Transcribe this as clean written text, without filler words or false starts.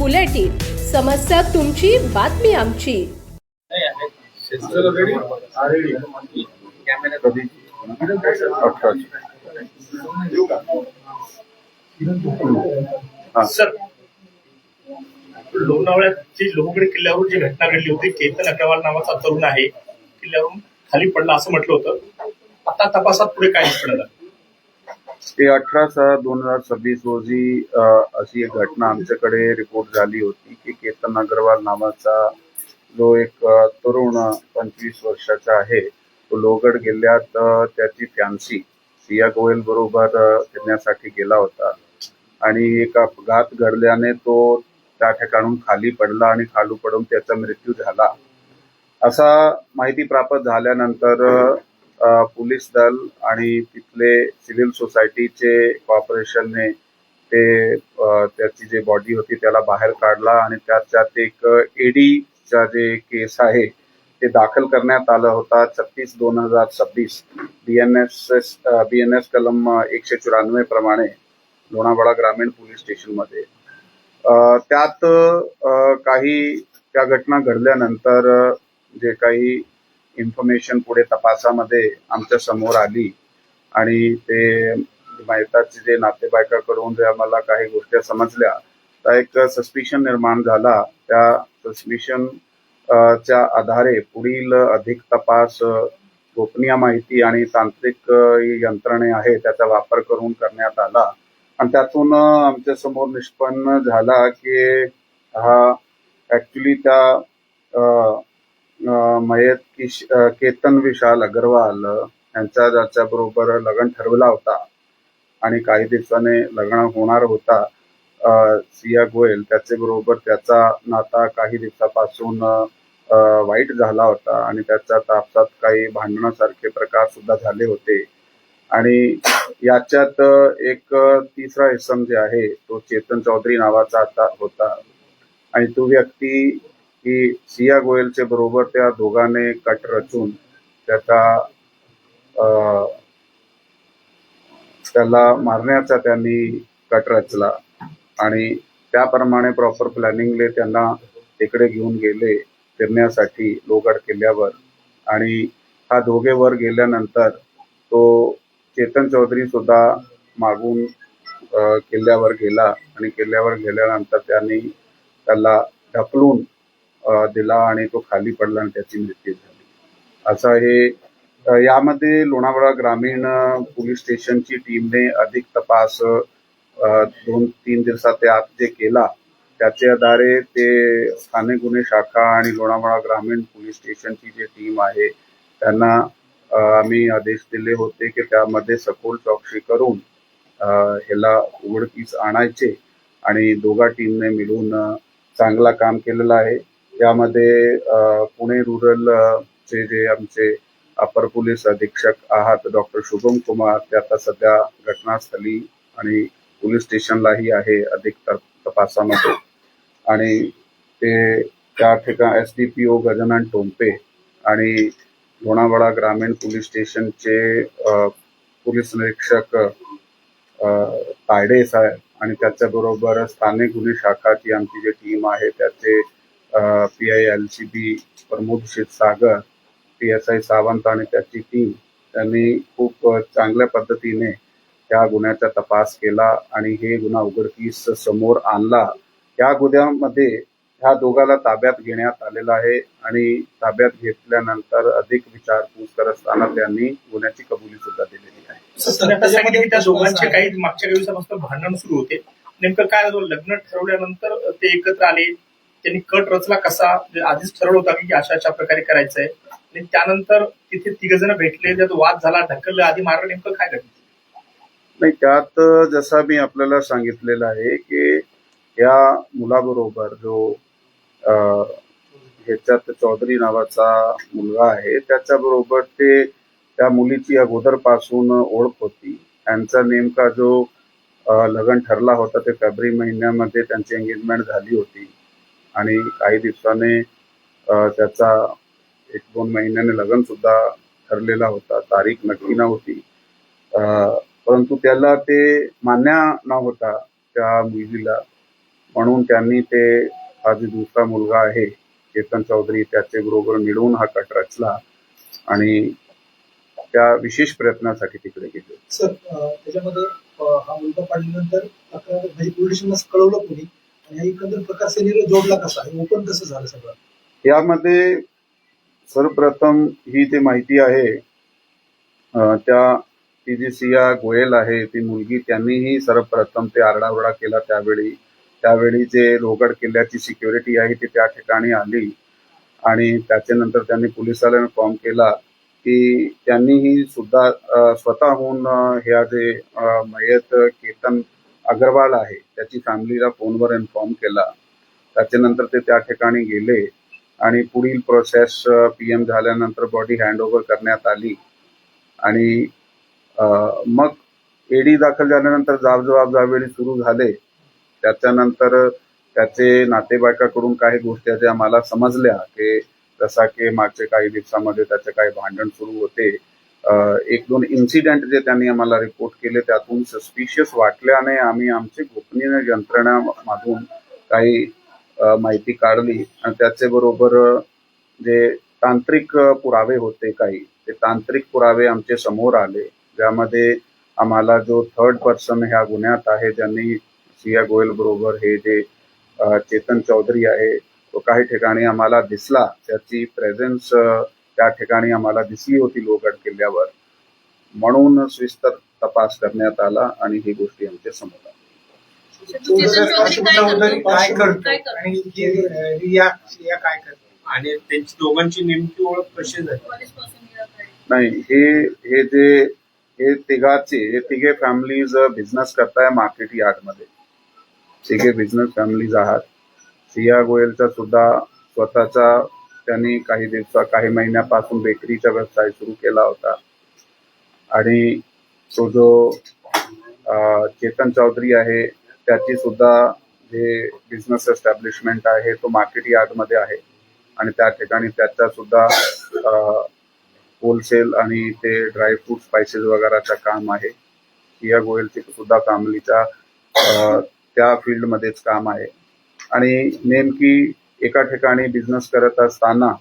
Bulletin, समस्या तुमची, बातमी आमची. सर, लोणावळ्याची लोहगड किल्ल्यावर जी घटना घडली होती, केतन अग्रवाल नावाचा तरुण आहे, किल्ल्यावरून खाली पडला असं म्हटलं होतं. आता तपासात पुढे काय निष्पन्न झालं? ते 18/6/2026 रोजी अशी एक घटना आमच्याकडे रिपोर्ट झाली होती की केतन अग्रवाल नावाचा जो एक तरुण 25 वर्षाचा आहे, तो लोहगड किल्ल्यात त्याची फॅन्सी सिया गोयल बरोबर फिरण्यासाठी गेला होता आणि एक अपघात घडल्याने तो त्या ठिकाणून खाली पडला आणि खाली पडून त्याचा मृत्यू झाला. असा माहिती प्राप्त झाल्यानंतर पोलीस दल आणि तिथले सिव्हिल सोसायटीचे कॉर्पोरेशनने ते त्याची जे बॉडी होती त्याला बाहेर काढला आणि त्याच्यात एक ईडीचा जे केस आहे ते दाखल करण्यात आला होता. 36/2026 BNS कलम 194 प्रमाणे लोणावळा ग्रामीण पोलीस स्टेशनमध्ये. त्यात काही त्या घटना घडल्यानंतर जे काही इन्फॉर्मेशन पुढे तपासामध्ये आमच्या समोर आली आणि ते मयताचे जे नातेवाईकाकडून जे आम्हाला काही गोष्टी समजल्या, तर एक सस्पिशन निर्माण झाला. त्या सस्पिशन च्या आधारे पुढील अधिक तपास गोपनीय माहिती आणि तांत्रिक यंत्रणे आहे त्याचा वापर करून करण्यात आला आणि त्यातून आमच्या समोर निष्पन्न झाला की हा ऍक्च्युली त्या मयत केतन विशाल अग्रवाल यांचा ज्याच्या बरोबर लग्न ठरवला होता आणि काही दिवसाने लग्न होणार होता सिया गोयल, त्याचे बरोबर त्याचा नाता काही दिवसापासून वाईट झाला होता आणि त्याच्या तापसात काही भांडणासारखे प्रकार सुद्धा झाले होते. आणि याच्यात एक तिसरा इसम जे आहे तो चेतन चौधरी नावाचा आता होता आणि तो व्यक्ती की सिया गोयलचे बरोबर त्या दोघांनी कट रचून त्याला मारण्याचा त्यांनी कट रचला आणि त्याप्रमाणे प्रॉपर प्लॅनिंगले त्यांना तिकडे घेऊन गेले फिरण्यासाठी लोहगड किल्ल्यावर. आणि हा दोघे वर गेल्यानंतर तो चेतन चौधरी सुद्धा मागून किल्ल्यावर गेला आणि किल्ल्यावर गेल्यानंतर त्यांनी त्याला ढकलून दिला आणि तो खाली पडला आणि त्याची मृत्यू झाली. असं हे यामध्ये लोणावळा ग्रामीण पोलीस स्टेशनची टीमने अधिक तपास 2-3 दिवसाच्या आत जे केला त्याच्या आधारे ते स्थानिक गुन्हे शाखा आणि लोणावळा ग्रामीण पोलीस स्टेशनची जी टीम आहे त्यांना आम्ही आदेश दिले होते की त्यामध्ये सखोल चौकशी करून ह्याला उघडकीस आणायचे आणि दोघा टीमने मिळून चांगला काम केलेलं आहे. यामध्ये पुणे रूरल चे जे आमचे अपर पोलीस अधीक्षक आहात डॉक्टर शुभम कुमार ते आता सध्या घटनास्थळी आणि पोलीस स्टेशनलाही आहे अधिक तपासामध्ये आणि ते त्या ठिकाणी SDPO गजानन टोंपे आणि लोणावळा ग्रामीण पोलीस स्टेशनचे पोलीस निरीक्षक तायडे साहेब आणि त्याच्याबरोबर स्थानिक गुन्हे शाखाची आमची जी टीम आहे त्याचे PI LCB Pramod Kshirsagar, PSI Sawant आणि त्याची टीम त्यांनी खूप चांगल्या पद्धतीने त्या गुन्ह्याचा तपास केला आणि हे गुन्हा उघडकीस समोर आणला. या गुन्ह्यामध्ये ह्या दोघाला ताब्यात घेण्यात आलेला आहे आणि ताब्यात घेतल्यानंतर अधिक विचारपूस करत असताना त्यांनी गुन्ह्याची कबुली सुद्धा दिलेली आहे. त्या दोघांचे काही मागच्या काही दिवसापासून भांडण सुरू होते. नेमकं काय झालं? लग्न ठरवल्यानंतर ते एकत्र आले, त्यांनी कट रचला कसा? आधीच ठरवलं होता की अशा प्रकारे करायचंय आणि त्यानंतर तिथे 3 जण भेटले, त्यात वाद झाला, ढकललं, आधी मारलं, नेमकं काय घडलं? नाही, त्यात जसं मी आपल्याला सांगितलेलं आहे की या मुलाबरोबर जो ह्याच्यात चौधरी नावाचा मुलगा आहे त्याच्याबरोबर ते त्या मुलीची अगोदरपासून ओळख होती. त्यांचा नेमका जो लग्न ठरला होता ते फेब्रुवारी महिन्यामध्ये त्यांची एंगेजमेंट झाली होती आणि काही दिवसाने त्याचा 1-2 महिन्याने लग्न सुद्धा ठरलेला होता. तारीख नक्की नव्हती परंतु त्याला ते मान्य नव्हता त्या मुलीला म्हणून त्यांनी ते हा जो दुसरा मुलगा आहे चेतन चौधरी त्याचे बरोबर मिळून हा कट रचला आणि त्या विशेष प्रयत्नासाठी तिकडे गेले. सर त्याच्यामध्ये हा मुलगा पाडल्यानंतर तक्रार म्हणजे पोलीस स्टेशनला कळवलं कोणी आणि हा एकंदर प्रकार सेनेला जोडला कसा हे ओपन कसं झालं सगळं? यामध्ये सर्वप्रथम ही जी माहिती आहे त्या ती जी सिया गोयल आहे ती मुलगी त्यांनीही सर्वप्रथम ते आरडाओरडा केला. त्यावेळी जे लोहगड किल्ल्याची सिक्युरिटी आहे ती त्या ठिकाणी आली आणि त्याच्यानंतर त्यांनी पोलिसाला इन्फॉर्म केला की त्यांनीही सुद्धा स्वतःहून ह्या जे मयत केतन अग्रवाल आहे त्याची फॅमिलीला फोनवर इन्फॉर्म केला. त्याच्यानंतर ते त्या ठिकाणी गेले आणि पुढील प्रोसेस PM झाल्यानंतर बॉडी हँडओव्हर करण्यात आली आणि मग एडी दाखल झाल्यानंतर ज्यावेळी सुरू झाले त्याच्यानंतर त्याचे नातेवाईकाकडून काही गोष्टी ज्या आम्हाला समजल्या की जसा की मागच्या काही दिवसामध्ये त्याचे काही भांडण सुरू होते. एक दोन इन्सिडेंट जे त्यांनी आम्हाला रिपोर्ट केले त्यातून सस्पिशियस वाटल्याने आम्ही आमची गोपनीय यंत्रणामधून काही माहिती काढली आणि त्याचे बरोबर जे तांत्रिक पुरावे होते काही ते तांत्रिक पुरावे आमचे समोर आले ज्यामध्ये आम्हाला जो थर्ड पर्सन ह्या गुन्ह्यात आहे ज्यांनी सिया गोयल बरोबर हे जे चेतन चौधरी आहे तो काही ठिकाणी आम्हाला दिसला. त्याची प्रेझेन्स त्या ठिकाणी आम्हाला दिसली होती लोहगड किल्ल्यावर म्हणून सविस्तर तपास करण्यात आला आणि ही गोष्टी आमच्या समोर आली. काय करतो आणि रिया काय करतो आणि त्यांची दोघांची नेमकी ओळख कशी झाली? नाही हे तिघे फॅमिलीज बिझनेस करताय मार्केट यार्डमध्ये. तिघे बिझनेस फॅमिलीज आहात. सिया गोयलचा सुद्धा स्वतःचा त्यांनी काही महिन्यापासून बेकरीचा व्यवसाय सुरू केला होता आणि तो जो चेतन चौधरी आहे त्याची सुद्धा जे बिझनेस एस्टॅब्लिशमेंट आहे तो मार्केट यार्डमध्ये आहे आणि त्या ठिकाणी त्याचा सुद्धा होलसेल आणि ते ड्रायफ्रूट स्पायसेस वगैरेचं काम आहे. सिया गोयलची सुद्धा फॅमिलीचा त्या फील्डमध्येच काम आहे आणि नेमकी एका ठिकाणी बिझनेस करत असताना